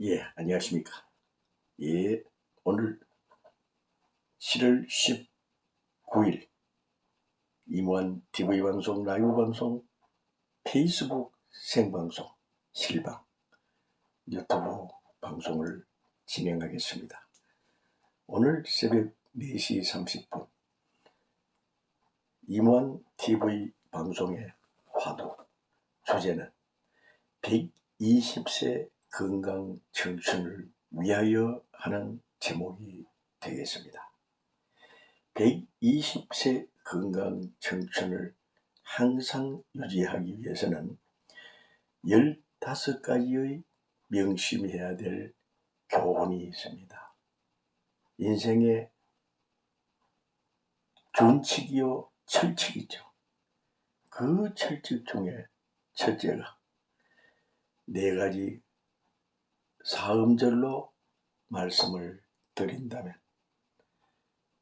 예, 안녕하십니까. 예, 오늘 7월 19일 임원 TV 방송, 라이브 방송, 페이스북 생방송, 실방, 유튜브 방송을 진행하겠습니다. 오늘 새벽 4시 30분 임원 TV 방송의 화두 주제는 120세 건강 청춘을 위하여 하는 제목이 되겠습니다. 120세 건강 청춘을 항상 유지하기 위해서는 15가지의 명심해야 될 교훈이 있습니다. 인생의 준칙이요 철칙이죠. 그 철칙 중에 첫째가 4가지 사음절로 말씀을 드린다면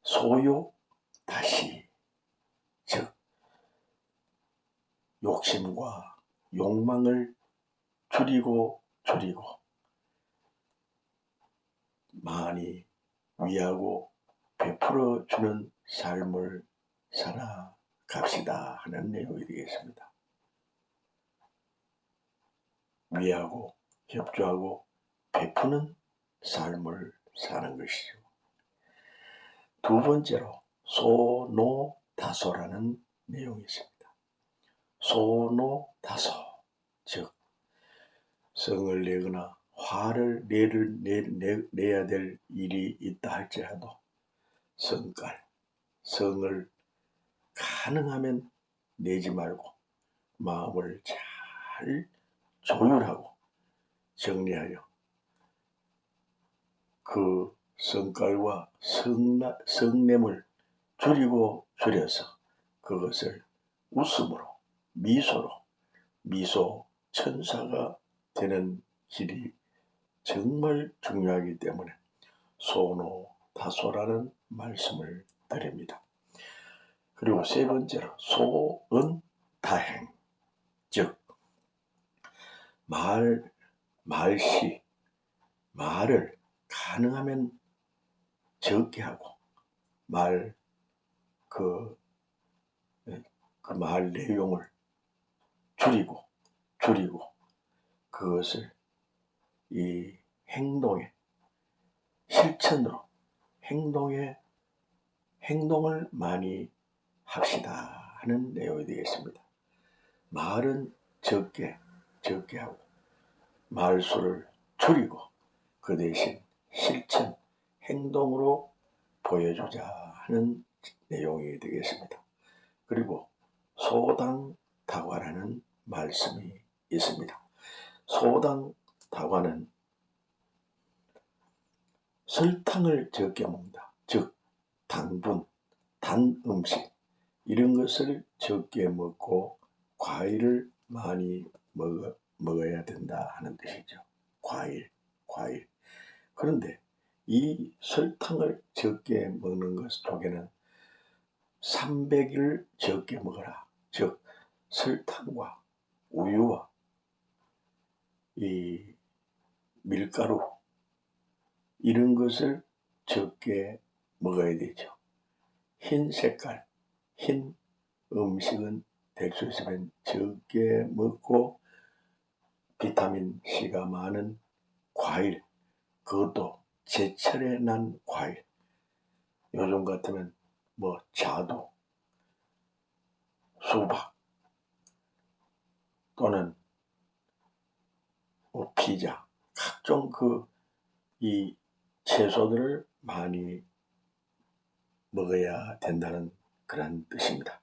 소욕 다시, 즉 욕심과 욕망을 줄이고 많이 위하고 베풀어주는 삶을 살아갑시다 하는 내용이 되겠습니다. 위하고 협조하고 베푸는 삶을 사는 것이죠. 두 번째로 소노다소라는 내용이 있습니다. 소노다소, 즉 성을 내거나 화를 내야 될 일이 있다 할지라도 성을 가능하면 내지 말고 마음을 잘 조율하고 정리하여 그 성깔과 성냄을 줄여서 그것을 웃음으로 미소 천사가 되는 길이 정말 중요하기 때문에 소노다소라는 말씀을 드립니다. 그리고 세 번째로 소은다행, 즉 말을 가능하면 적게 하고 말 내용을 줄이고 그것을 이 행동의 실천으로 행동을 많이 합시다 하는 내용이 되겠습니다. 말은 적게 하고 말수를 줄이고 그 대신 실천, 행동으로 보여주자 하는 내용이 되겠습니다. 그리고 소당다과라는 말씀이 있습니다. 소당다과는 설탕을 적게 먹는다. 즉 당분, 단 음식 이런 것을 적게 먹고 과일을 많이 먹어야 된다 하는 뜻이죠. 과일. 그런데 이 설탕을 적게 먹는 것 속에는 300일 적게 먹어라. 즉 설탕과 우유와 이 밀가루 이런 것을 적게 먹어야 되죠. 흰 음식은 될 수 있으면 적게 먹고 비타민 C가 많은 과일, 그것도 제철에 난 과일, 요즘 같으면 자두, 수박 또는 피자, 각종 이 채소들을 많이 먹어야 된다는 그런 뜻입니다.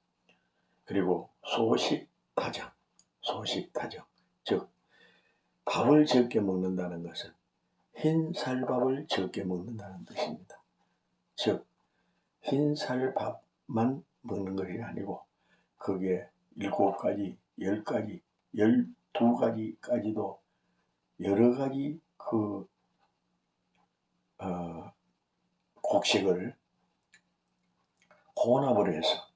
그리고 소식다정, 즉 밥을 적게 먹는다는 것은 흰쌀밥을 적게 먹는다는 뜻입니다. 즉 흰쌀밥만 먹는 것이 아니고 그게 7가지, 10가지, 12가지까지도 여러 가지 곡식을 혼합을 해서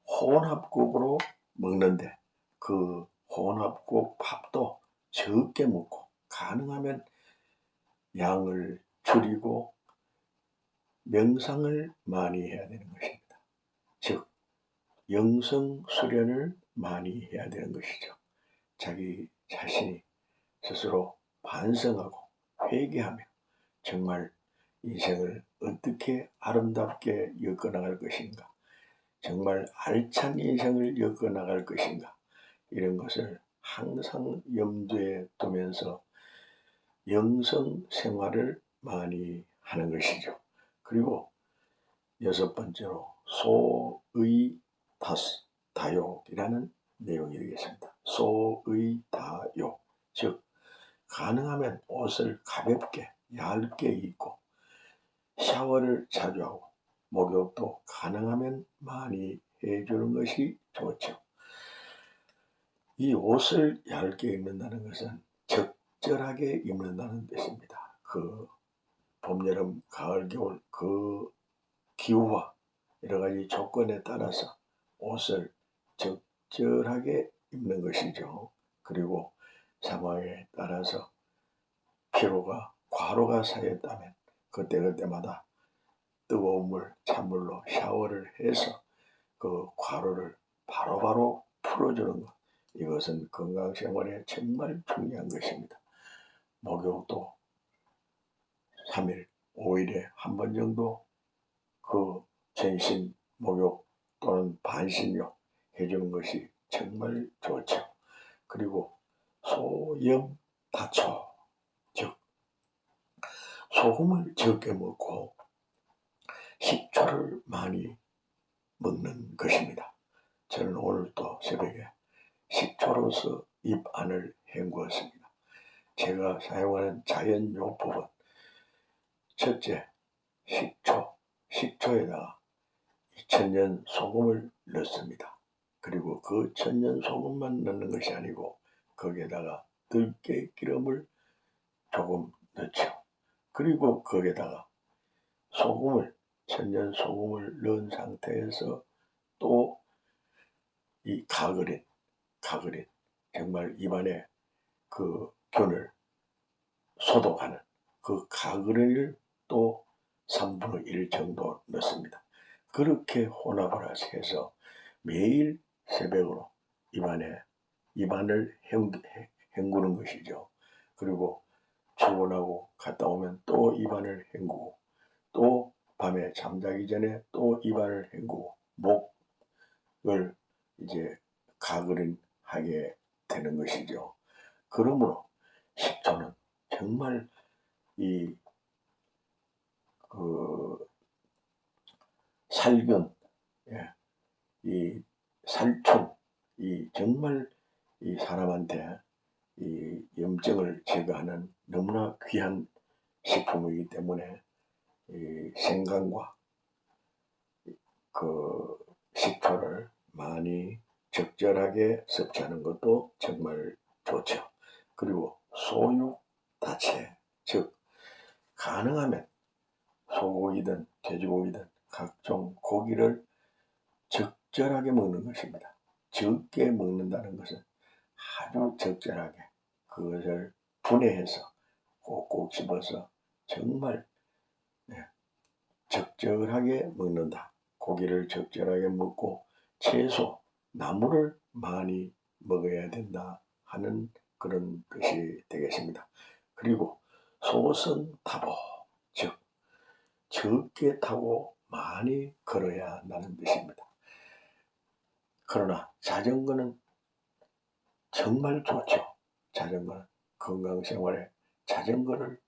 혼합국으로 먹는데 그 혼합국 밥도 적게 먹고 가능하면 양을 줄이고 명상을 많이 해야 되는 것입니다. 즉 영성 수련을 많이 해야 되는 것이죠. 자기 자신이 스스로 반성하고 회개하며 정말 인생을 어떻게 아름답게 엮어나갈 것인가, 정말 알찬 인생을 엮어나갈 것인가, 이런 것을 항상 염두에 두면서 영성 생활을 많이 하는 것이죠. 그리고 여섯 번째로 소의다욕이라는 내용이 되겠습니다. 소의다욕, 즉 가능하면 옷을 가볍게 얇게 입고 샤워를 자주 하고 목욕도 가능하면 많이 해주는 것이 좋죠. 이 옷을 얇게 입는다는 것은 적절하게 입는다는 뜻입니다. 봄, 여름, 가을, 겨울 그 기후와 여러 가지 조건에 따라서 옷을 적절하게 입는 것이죠. 그리고 상황에 따라서 피로가 과로가 쌓였다면 그때그때마다 뜨거운 물, 찬물로 샤워를 해서 그 과로를 바로바로 풀어주는 것, 이것은 건강생활에 정말 중요한 것입니다. 목욕도 3일, 5일에 한 번 정도 그 전신 목욕 또는 반신욕 해주는 것이 정말 좋죠. 그리고 소염다초, 즉 소금을 적게 먹고 식초를 많이 먹는 것입니다. 저는 오늘 또 새벽에 식초로서 입 안을 헹구었습니다. 제가 사용하는 자연요법은 첫째, 식초에다가 천년 소금을 넣습니다. 그리고 그 천년 소금만 넣는 것이 아니고 거기에다가 들깨기름을 조금 넣죠. 그리고 거기에다가 천년 소금을 넣은 상태에서 또 이 가그린, 정말 입안에 그 균을 소독하는 그 가그린을 또 3분의 1 정도 넣습니다. 그렇게 혼합을 해서 매일 새벽으로 입안을 헹구는 것이죠. 그리고 출근하고 갔다 오면 또 입안을 헹구고 또 밤에 잠자기 전에 또 입안을 헹구고 목을 이제 가그린하게 되는 것이죠. 그러므로 식초는 정말 살균, 이 살충, 정말 이 사람한테 이 염증을 제거하는 너무나 귀한 식품이기 때문에 이 생강과 그 식초를 많이 적절하게 섭취하는 것도 정말 좋죠. 그리고 소육다채, 즉 가능하면 소고기든 돼지고기든 각종 고기를 적절하게 먹는 것입니다. 적게 먹는다는 것은 아주 적절하게 그것을 분해해서 꼭꼭 집어서 정말 적절하게 먹는다. 고기를 적절하게 먹고 채소, 나물을 많이 먹어야 된다 하는 그런 것이 되겠습니다. 그리고 소선타보, 즉 적게 타고 많이 걸어야 한다는 뜻입니다. 그러나 자전거는 정말 좋죠. 자전거는 건강생활에 자전거를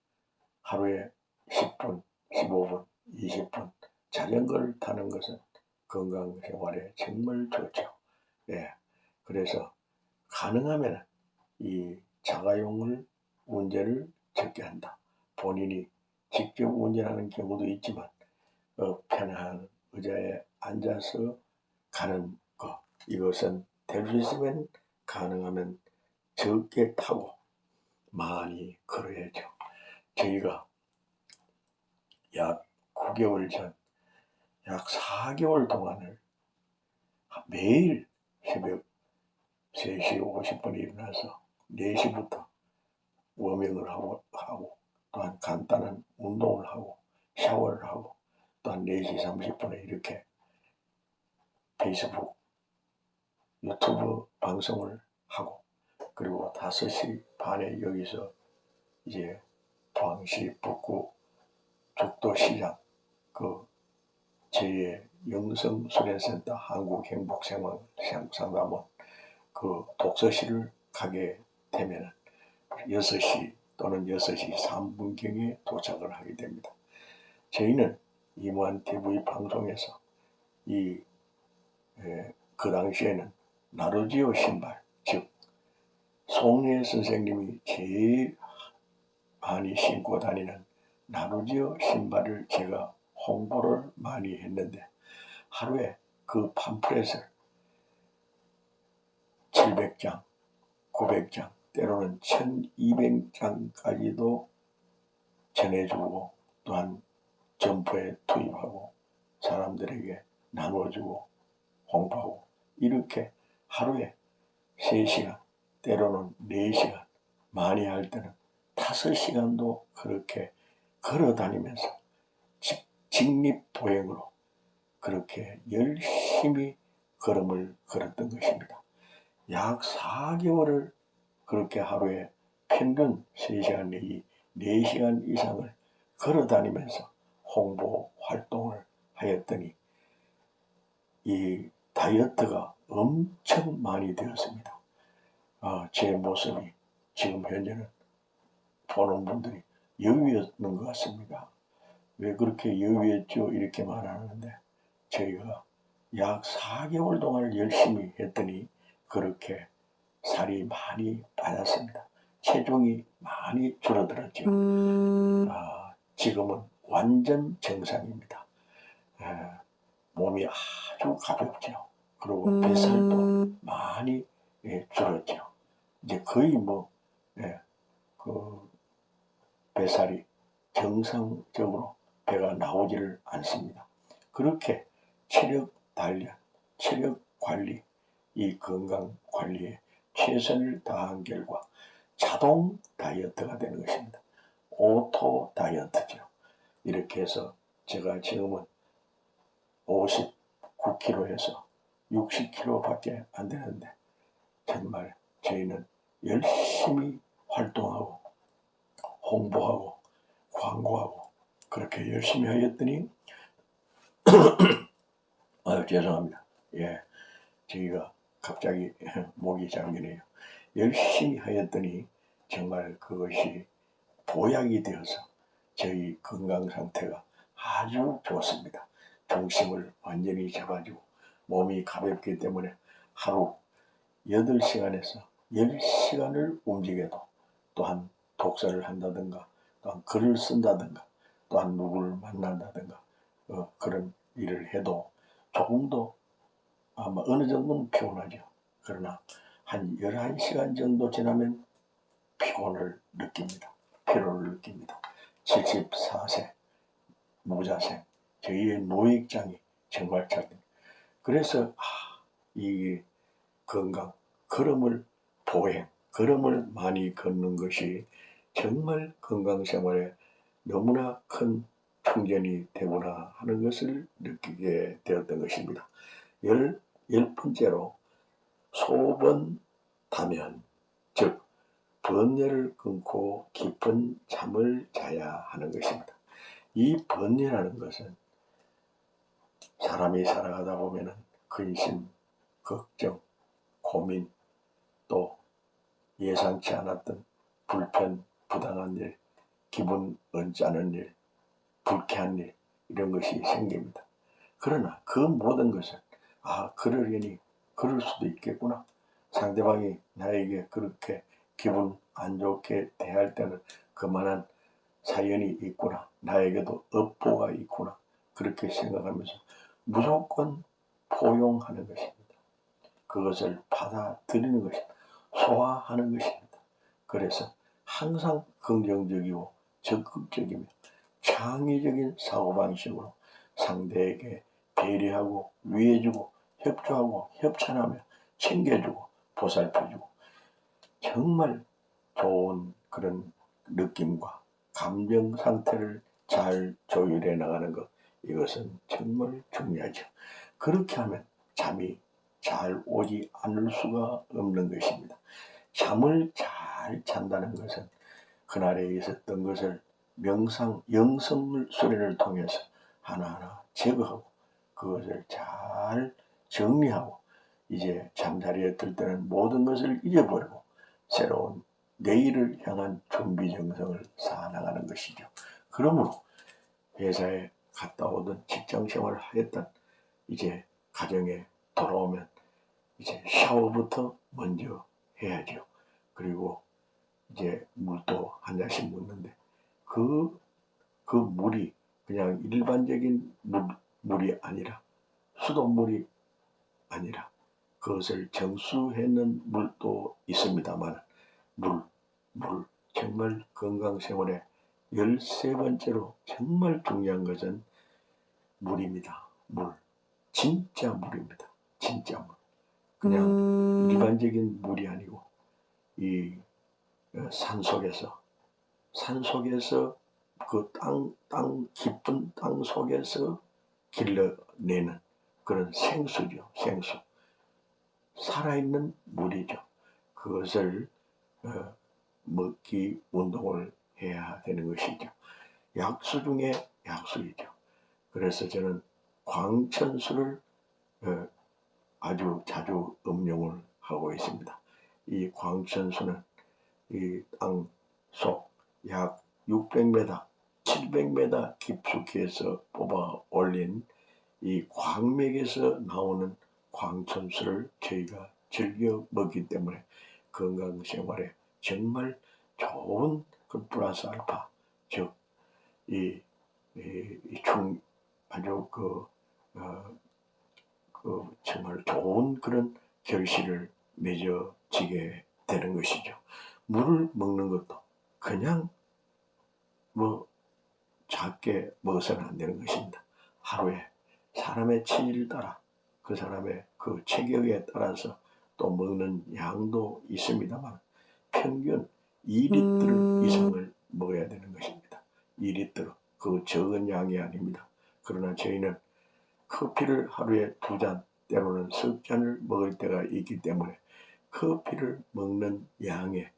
하루에 10분, 15분, 20분 자전거를 타는 것은 건강생활에 정말 좋죠. 그래서 가능하면 이 자가용을 운전을 적게 한다. 본인이 직접 운전하는 경우도 있지만 편한 의자에 앉아서 가는 것, 이것은 될 수 있으면 가능하면 적게 타고 많이 걸어야죠. 저희가 약 9개월 전, 약 4개월 동안을 매일 새벽 3시 50분에 일어나서 4시부터 워밍을 하고 또한 간단한 운동을 하고 샤워를 하고 또한 4시 30분에 이렇게 페이스북, 유튜브 방송을 하고 그리고 5시 반에 여기서 이제 포항시 북구 죽도시장 그 제 영성수련센터 한국행복상담원 그 독서실을 가게 되면 6시 또는 6시 3분경에 도착을 하게 됩니다. 저희는 이무한 TV 방송에서 그 당시에는 나루지오 신발, 즉 송예 선생님이 제일 많이 신고 다니는 나루지오 신발을 제가 홍보를 많이 했는데 하루에 그 팜플렛을 700장, 900장, 때로는 1200장까지도 전해주고 또한 점포에 투입하고 사람들에게 나눠주고 홍보하고 이렇게 하루에 3시간, 때로는 4시간, 많이 할 때는 5시간도 그렇게 걸어다니면서 직립보행으로 그렇게 열심히 걸음을 걸었던 것입니다. 약 4개월을 그렇게 하루에 평균 3시간 내지 4시간 이상을 걸어다니면서 홍보 활동을 하였더니 이 다이어트가 엄청 많이 되었습니다. 제 모습이 지금 현재는 보는 분들이 여위였는 것 같습니다. 왜 그렇게 여위였죠? 이렇게 말하는데 저희가 약 4개월 동안 열심히 했더니 그렇게 살이 많이 빠졌습니다. 체중이 많이 줄어들었죠. 지금은 완전 정상입니다. 몸이 아주 가볍죠. 그리고 뱃살도 많이 줄었죠. 이제 거의 그 뱃살이 정상적으로 배가 나오지를 않습니다. 그렇게 체력 단련, 체력 관리, 이 건강 관리에 최선을 다한 결과 자동 다이어트가 되는 것입니다. 오토 다이어트죠. 이렇게 해서 제가 지금은 59kg에서 60kg밖에 안 되는데 정말 저희는 열심히 활동하고 홍보하고 광고하고 그렇게 열심히 하였더니 죄송합니다. 저희가 갑자기 목이 잠기네요. 열심히 하였더니 정말 그것이 보약이 되어서 저희 건강 상태가 아주 좋습니다. 중심을 완전히 잡아주고 몸이 가볍기 때문에 하루 8시간에서 10시간을 움직여도 또한 독서를 한다든가 또한 글을 쓴다든가 또한 누구를 만난다든가 그런 일을 해도 조금도 아마 어느 정도는 피곤하죠. 그러나 한 11시간 정도 지나면 피곤을 느낍니다. 피로를 느낍니다. 74세 무자생 저희의 노익장이 정말 작습니다. 그래서 이 건강, 걸음을 보행, 걸음을 많이 걷는 것이 정말 건강생활에 너무나 큰 충전이 되구나 하는 것을 느끼게 되었던 것입니다. 열 번째로 소번 다면, 즉 번뇌를 끊고 깊은 잠을 자야 하는 것입니다. 이 번뇌라는 것은 사람이 살아가다 보면 근심, 걱정, 고민, 또 예상치 않았던 불편, 부당한 일, 기분 언짢은 일, 불쾌한 일 이런 것이 생깁니다. 그러나 그 모든 것은 그러려니 그럴 수도 있겠구나. 상대방이 나에게 그렇게 기분 안 좋게 대할 때는 그만한 사연이 있구나. 나에게도 업보가 있구나. 그렇게 생각하면서 무조건 포용하는 것입니다. 그것을 받아들이는 것입니다. 소화하는 것입니다. 그래서 항상 긍정적이고 적극적이며 창의적인 사고방식으로 상대에게 배려하고 위해주고 협조하고 협찬하며 챙겨주고 보살펴주고 정말 좋은 그런 느낌과 감정 상태를 잘 조율해 나가는 것, 이것은 정말 중요하죠. 그렇게 하면 잠이 잘 오지 않을 수가 없는 것입니다. 잠을 잘 잔다는 것은 그날에 있었던 것을 명상, 영성 수련을 통해서 하나하나 제거하고 그것을 잘 정리하고 이제 잠자리에 들 때는 모든 것을 잊어버리고 새로운 내일을 향한 준비 정성을 쌓아나가는 것이죠. 그러므로 회사에 갔다 오던 직장 생활을 하였던 이제 가정에 돌아오면 이제 샤워부터 먼저 해야죠. 그리고 이제 물도 한 잔씩 먹는데 그 물이 그냥 일반적인 물이 아니라 수돗물이 아니라 그것을 정수해놓은 물도 있습니다만 물 정말 건강생활에 13번째로 정말 중요한 것은 물입니다. 물. 진짜 물입니다. 진짜 물. 그냥 일반적인 물이 아니고 이 산속에서 그 깊은 땅 속에서 길러내는 그런 생수죠. 생수. 살아있는 물이죠. 그것을 먹기 운동을 해야 되는 것이죠. 약수 중에 약수이죠. 그래서 저는 광천수를 아주 자주 음용을 하고 있습니다. 이 광천수는 이 땅 속 약 600m, 700m 깊숙이에서 뽑아 올린 이 광맥에서 나오는 광천수를 저희가 즐겨 먹기 때문에 건강생활에 정말 좋은 그 플러스 알파, 즉 아주 정말 좋은 그런 결실을 맺어지게 되는 것이죠. 물을 먹는 것도 그냥 작게 먹어서는 안 되는 것입니다. 하루에 사람의 체질을 따라 그 사람의 그 체격에 따라서 또 먹는 양도 있습니다만 평균 2리터 이상을 먹어야 되는 것입니다. 2리터, 그 적은 양이 아닙니다. 그러나 저희는 커피를 하루에 2잔, 때로는 3잔을 먹을 때가 있기 때문에 커피를 먹는 양의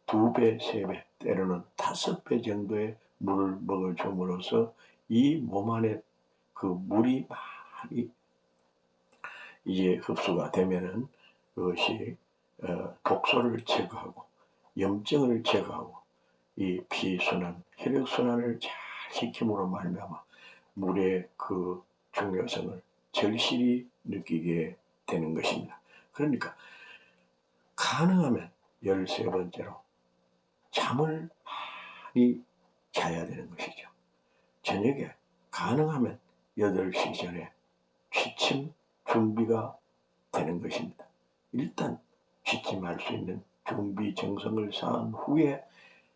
2배, 3배, 때로는 5배 정도의 물을 먹어줌으로써 이 몸 안에 그 물이 많이 이제 흡수가 되면은 그것이 독소를 제거하고 염증을 제거하고 이 피순환, 혈액순환을 잘 시킴으로 말미암아 물의 그 중요성을 절실히 느끼게 되는 것입니다. 그러니까 가능하면 13번째로 잠을 많이 자야 되는 것이죠. 저녁에 가능하면 8시 전에 취침 준비가 되는 것입니다. 일단 취침할 수 있는 준비 정성을 쌓은 후에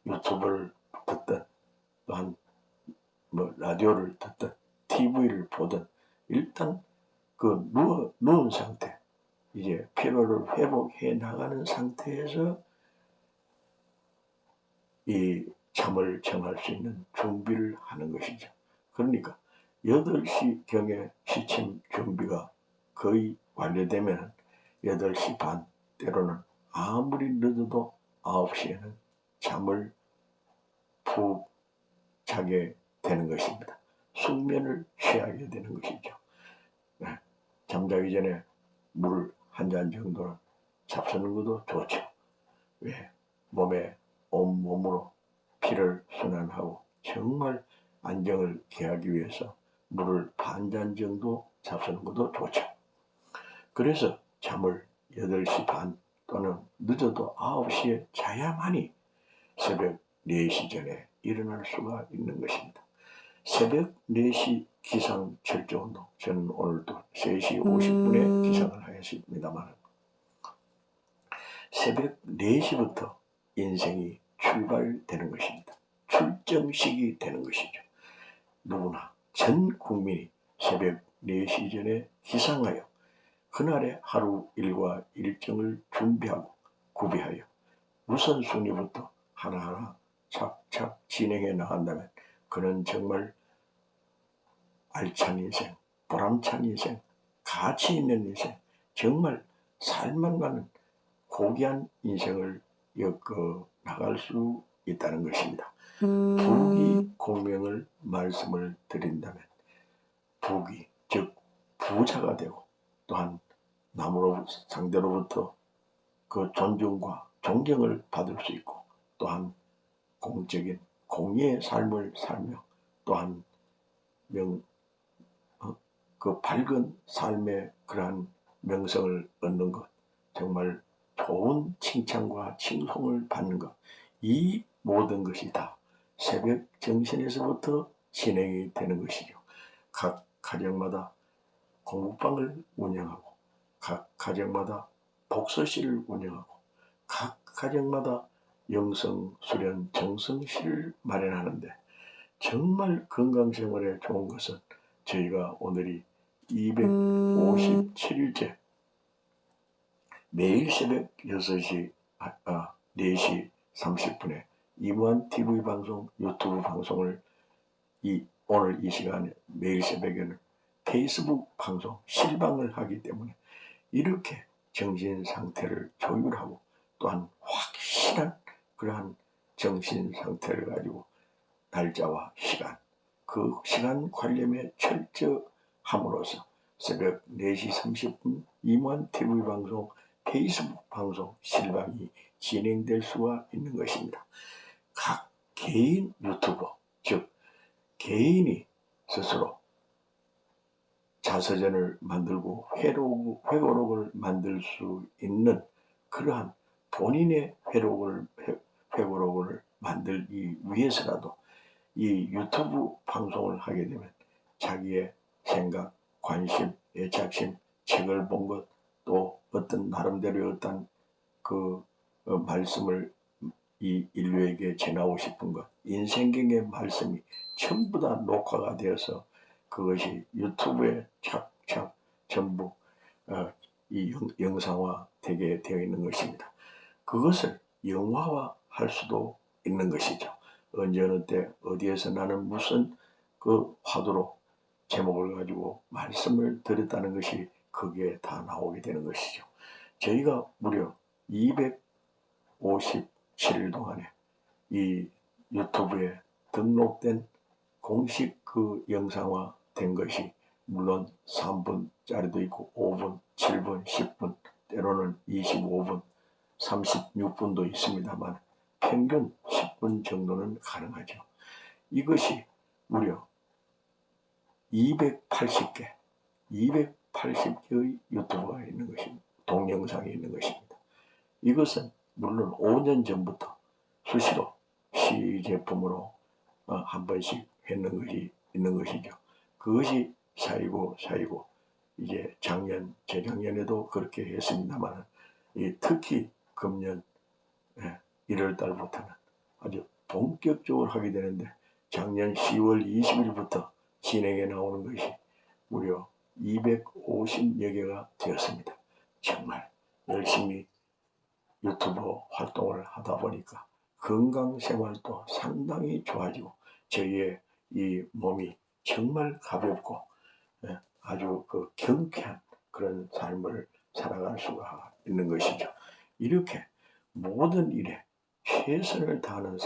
유튜브를 듣든 또한 라디오를 듣든 TV를 보든 일단 그 누운 상태, 이제 피로를 회복해 나가는 상태에서 이 잠을 정할 수 있는 준비를 하는 것이죠. 그러니까 8시경에 취침 준비가 거의 완료되면 8시 반, 때로는 아무리 늦어도 9시에는 잠을 푹 자게 되는 것입니다. 숙면을 취하게 되는 것이죠. 네. 잠자기 전에 물 한 잔 정도는 잡수는 것도 좋죠. 왜? 온몸으로 피를 순환하고 정말 안정을 기하기 위해서 물을 반 잔 정도 잡수는 것도 좋죠. 그래서 잠을 8시 반 또는 늦어도 9시에 자야만이 새벽 4시 전에 일어날 수가 있는 것입니다. 새벽 4시 기상 철저 운동, 저는 오늘도 3시 50분에 기상을 하였습니다만 새벽 4시부터 인생이 출발되는 것입니다. 출정식이 되는 것이죠. 누구나 전 국민이 새벽 4시 전에 기상하여 그날의 하루 일과 일정을 준비하고 구비하여 우선순위부터 하나하나 착착 진행해 나간다면 그는 정말 알찬 인생, 보람찬 인생, 가치 있는 인생, 정말 살만나는 고귀한 인생을 엮어 나갈 수 있다는 것입니다. 부귀 공명을 말씀을 드린다면 부귀, 즉 부자가 되고 또한 남으로 상대로부터 그 존중과 존경을 받을 수 있고 또한 공적인 공의의 삶을 살며 또한 그 밝은 삶의 그러한 명성을 얻는 것, 정말 좋은 칭찬과 칭송을 받는 것, 이 모든 것이 다 새벽 정신에서부터 진행이 되는 것이죠. 각 가정마다 공부방을 운영하고 각 가정마다 독서실을 운영하고 각 가정마다 영성, 수련, 정성실을 마련하는데 정말 건강생활에 좋은 것은 저희가 오늘이 257일째 매일 새벽 6시, 4시 30분에 이무한 TV 방송, 유튜브 방송을 오늘 이 시간에 매일 새벽에는 페이스북 방송, 실방을 하기 때문에 이렇게 정신 상태를 조율하고 또한 확실한 그러한 정신 상태를 가지고 날짜와 시간, 그 시간 관념에 철저함으로써 새벽 4시 30분 이무한 TV 방송, 페이스북 방송, 실방이 진행될 수가 있는 것입니다. 각 개인 유튜버, 즉 개인이 스스로 자서전을 만들고 회고록을 만들 수 있는 그러한 본인의 회고록을 만들기 위해서라도 이 유튜브 방송을 하게 되면 자기의 생각, 관심, 애착심, 책을 본 것, 또 어떤 나름대로의 어떤 그 말씀을 이 인류에게 전하고 싶은 것, 인생경의 말씀이 전부 다 녹화가 되어서 그것이 유튜브에 착착 전부 이 영상화 되게 되어 있는 것입니다. 그것을 영화화 할 수도 있는 것이죠. 언제 어느 때 어디에서 나는 무슨 그 화두로 제목을 가지고 말씀을 드렸다는 것이 거기에 다 나오게 되는 것이죠. 저희가 무려 257일 동안에 이 유튜브에 등록된 공식 그 영상화 된 것이 물론 3분짜리도 있고 5분, 7분, 10분, 때로는 25분, 36분도 있습니다만 평균 10분 정도는 가능하죠. 이것이 무려 280개, 280개의 유튜브가 있는 것입니다. 동영상이 있는 것입니다. 이것은 물론 5년 전부터 수시로 시제품으로 한 번씩 했는 것이 있는 것이죠. 그것이 쌓이고 이제 재작년에도 그렇게 했습니다만 특히 금년 1월 달부터는 아주 본격적으로 하게 되는데 작년 10월 20일부터 진행해 나오는 것이 무려 250여 개가 되었습니다. 정말 열심히 유튜브 활동을 하다 보니까 건강생활도 상당히 좋아지고 저희의 이 몸이 정말 가볍고 아주 그 경쾌한 그런 삶을 살아갈 수가 있는 것이죠. 이렇게 모든 일에 최선을 다하는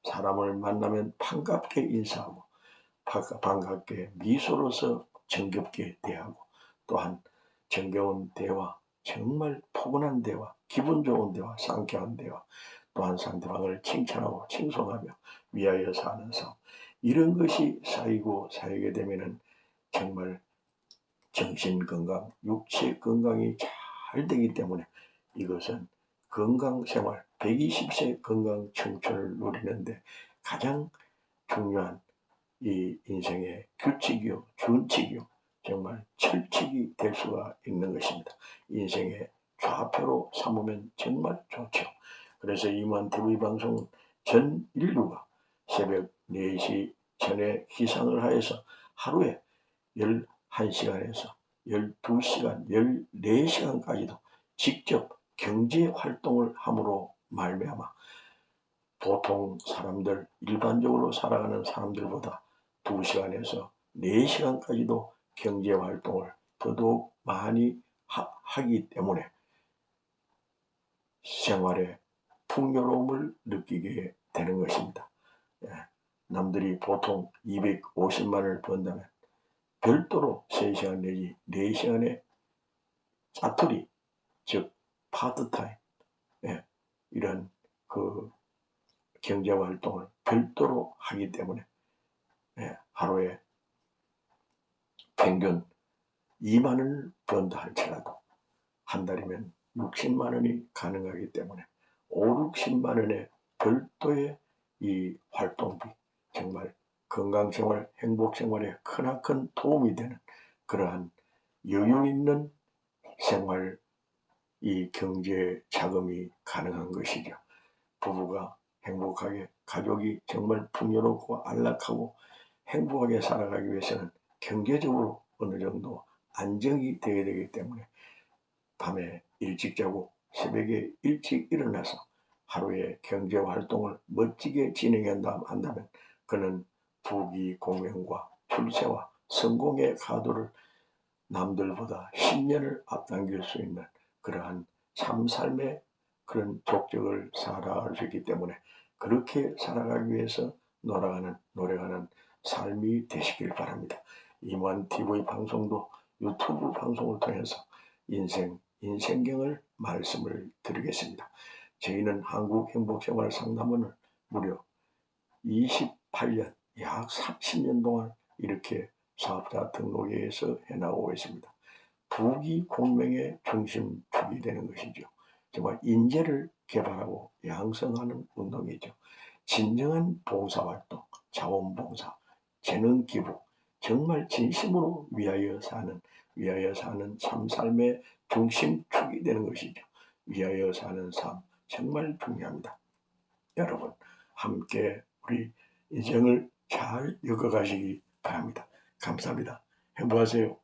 사람을 만나면 반갑게 인사하고 반갑게 미소로서 정겹게 대하고 또한 정겨운 대화, 정말 포근한 대화, 기분 좋은 대화, 상쾌한 대화, 또한 상대방을 칭찬하고 칭송하며 위하여 사는 삶, 이런 것이 쌓이게 되면은 정말 정신 건강, 육체 건강이 잘 되기 때문에 이것은 건강생활, 120세 건강 청춘을 누리는데 가장 중요한 이 인생의 규칙이요, 준칙이요, 정말 철칙이 될 수가 있는 것입니다. 인생의 좌표로 삼으면 정말 좋죠. 그래서 이무한 TV 방송 전 인류가 새벽 4시 전에 기상을 하여서 하루에 11시간에서 12시간, 14시간까지도 직접 경제활동을 함으로 말미암아 보통 사람들, 일반적으로 살아가는 사람들보다 2시간에서 4시간까지도 경제활동을 더더욱 많이 하기 때문에 생활의 풍요로움을 느끼게 되는 것입니다. 남들이 보통 250만 원을 번다면 별도로 3시간 내지 4시간의 짜투리, 즉 파트타임, 이런 그 경제활동을 별도로 하기 때문에 하루에 평균 2만 원을 번다 할지라도 한 달이면 60만 원이 가능하기 때문에 5, 60만 원의 별도의 이 활동비, 정말 건강생활, 행복생활에 크나큰 도움이 되는 그러한 여유 있는 생활, 이 경제 자금이 가능한 것이죠. 부부가 행복하게, 가족이 정말 풍요롭고 안락하고 행복하게 살아가기 위해서는 경제적으로 어느 정도 안정이 되어야 되기 때문에 밤에 일찍 자고 새벽에 일찍 일어나서 하루의 경제활동을 멋지게 진행한다면 그는 부귀 공명과 출세와 성공의 가도를 남들보다 10년을 앞당길 수 있는 그러한 삶의 그런 족적을 살아갈 수 있기 때문에 그렇게 살아가기 위해서 노력하는 삶이 되시길 바랍니다. 이무한 TV 방송도 유튜브 방송을 통해서 인생경을 말씀을 드리겠습니다. 저희는 한국행복생활 상담원을 무려 28년, 약 30년 동안 이렇게 사업자 등록회에서 해나가고 있습니다. 부귀 공명의 중심축이 되는 것이죠. 정말 인재를 개발하고 양성하는 운동이죠. 진정한 봉사활동, 자원봉사, 재능기부, 정말 진심으로 위하여 사는 삶의 중심축이 되는 것이죠. 위하여 사는 삶 정말 중요합니다. 여러분 함께 우리 인생을 잘 이어가시기 바랍니다. 감사합니다. 행복하세요.